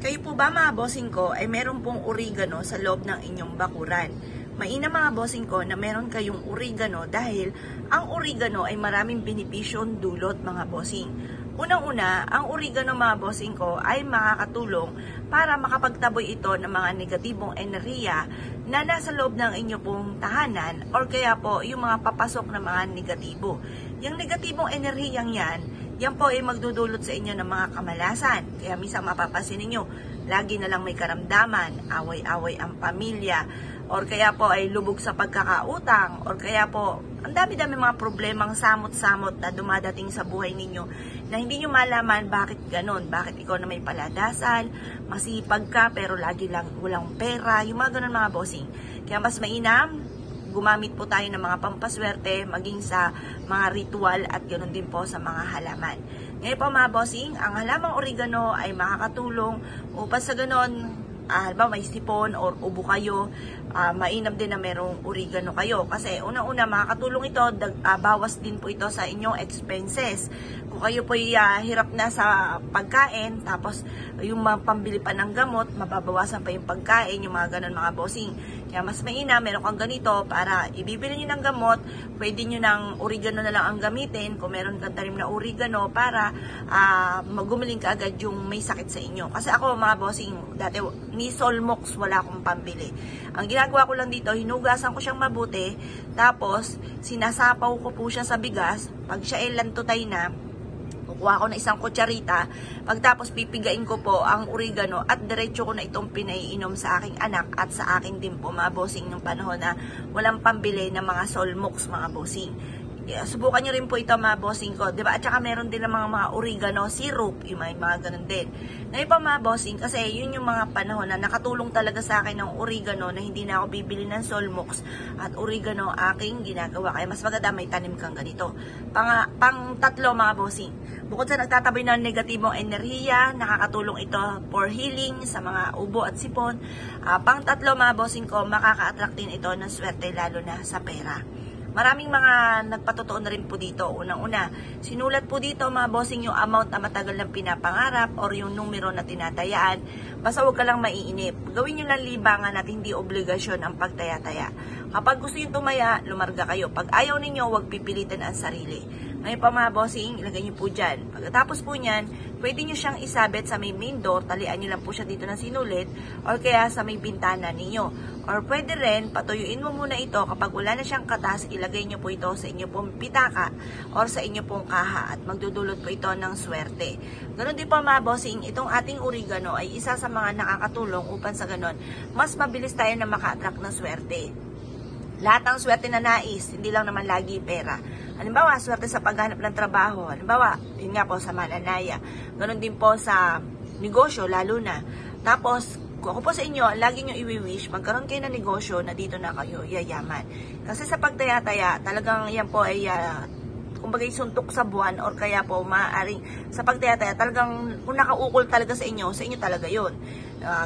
Kayo po ba mga bossing ko ay meron pong oregano sa loob ng inyong bakuran? Mainam mga bossing ko na meron kayong oregano dahil ang oregano ay maraming benepisyon dulot mga bossing. Unang-una, ang oregano mga bossing ko ay makakatulong para makapagtaboy ito ng mga negatibong enerhiya na nasa loob ng inyo pong tahanan or kaya po yung mga papasok na mga negatibo. Yung negatibong enerhiyang yan po ay magdudulot sa inyo ng mga kamalasan. Kaya minsan mapapansin ninyo, lagi na lang may karamdaman, away-away ang pamilya, or kaya po ay lubog sa pagkakautang, or kaya po ang dami-dami mga problemang samot-samot na dumadating sa buhay ninyo na hindi nyo malaman bakit ganon, bakit ikaw na may paladasal, masipag ka pero lagi lang walang pera, yung mga ganon mga bossing. Kaya mas mainam, gumamit po tayo ng mga pampaswerte, maging sa mga ritual at ganoon din po sa mga halaman. Ngayon po mga bossing, ang halamang oregano ay makakatulong upang sa ganoon, halimbawa may sipon or ubo kayo, mainam din na merong oregano kayo. Kasi unang-una makakatulong ito, bawas din po ito sa inyong expenses. Kung kayo po hirap na sa pagkain, tapos yung pambili pa ng gamot, mababawasan pa yung pagkain, yung mga ganun mga bossing. Kaya mas mainam, meron kang ganito para ibibili nyo ng gamot, pwede nyo ng oregano na lang ang gamitin, kung meron kang tanim na oregano para magumaling ka agad yung may sakit sa inyo. Kasi ako mga bossing, dati ni Solmox wala akong pambili. Ang ginagawa ko lang dito, hinugasan ko siyang mabuti, tapos sinasapaw ko po siya sa bigas, pag siya ay lantutay na, kukuha ko na isang kutsarita, pagtapos pipigain ko po ang oregano at diretso ko na itong pinaiinom sa aking anak at sa akin din po mga bossing ng panahon na walang pambili ng mga Solmox mga bossing. Subukan nyo rin po ito mga bossing ko, diba? At saka meron din ng mga oregano syrup, yung mga ganun din. Ngayon pa mga bossing, kasi yun yung mga panahon na nakatulong talaga sa akin ng oregano na hindi na ako bibili ng Solmox at oregano aking ginagawa. Kaya mas maganda may tanim kang ganito. Pang tatlo mga bossing, bukod sa nagtataboy ng negatibong enerhiya, nakakatulong ito for healing sa mga ubo at sipon. Pang tatlo mga bossing ko, makaka-attract din ito ng swerte lalo na sa pera. Maraming mga nagpatotoo na rin po dito. Unang-una, sinulat po dito mga bossing yung amount na matagal ng pinapangarap or yung numero na tinatayaan. Basta huwag ka lang maiinip. Gawin nyo lang libangan at hindi obligasyon ang pagtaya-taya. Kapag gusto nyo tumaya, lumarga kayo. Pag ayaw ninyo, huwag pipilitin ang sarili. Ngayon pa mga bossing, ilagay nyo po dyan. Pagkatapos po nyan, pwede nyo siyang isabit sa may main door, talian nyo lang po siya dito ng sinulit, or kaya sa may bintana ninyo. Or pwede rin, patuyuin mo muna ito, kapag wala na siyang katas, ilagay nyo po ito sa inyo pong pitaka, or sa inyo pong kaha, at magdudulot po ito ng swerte. Ganon din po mga bossing, itong ating oregano ay isa sa mga nakakatulong upang sa ganon, mas mabilis tayo na maka-attract ng swerte. Lahat ng swerte na nais, hindi lang naman lagi pera. Halimbawa, swerte sa paghanap ng trabaho. Halimbawa, yun nga po sa mananaya. Ganon din po sa negosyo, lalo na. Tapos, kung ako po sa inyo, lagi nyo i-wish, magkaroon kayo ng negosyo na dito na kayo yayaman. Kasi sa pagtaya-taya, talagang yan po ay kumbaga suntok sa buwan or kaya po maaaring sa pagtaya-taya, talagang kung nakaukol talaga sa inyo talaga yun.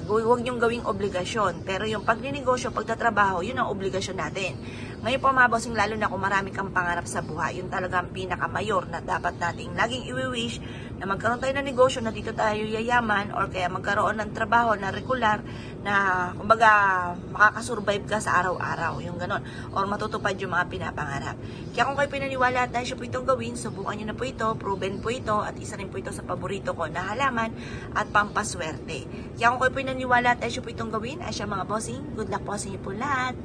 Huwag niyong gawing obligasyon. Pero yung pagninegosyo, pagtatrabaho, yun ang obligasyon natin. Ngayon po mga bossing, lalo na kung marami kang pangarap sa buhay, yun talagang pinakamayor na dapat nating laging i-wish na magkaroon tayo ng negosyo na dito tayo yayaman or kaya magkaroon ng trabaho na regular na kumbaga makakasurvive ka sa araw-araw, yung ganon. Or matutupad yung mga pinapangarap. Kaya kung kayo pinaniwala at nais po itong gawin, subukan nyo na po ito, proven po ito, at isa rin po ito sa paborito ko na halaman at pampaswerte. Kaya kung kayo pinaniwala at nais po itong gawin, ay siya mga bossing, good luck po sa inyo po lahat.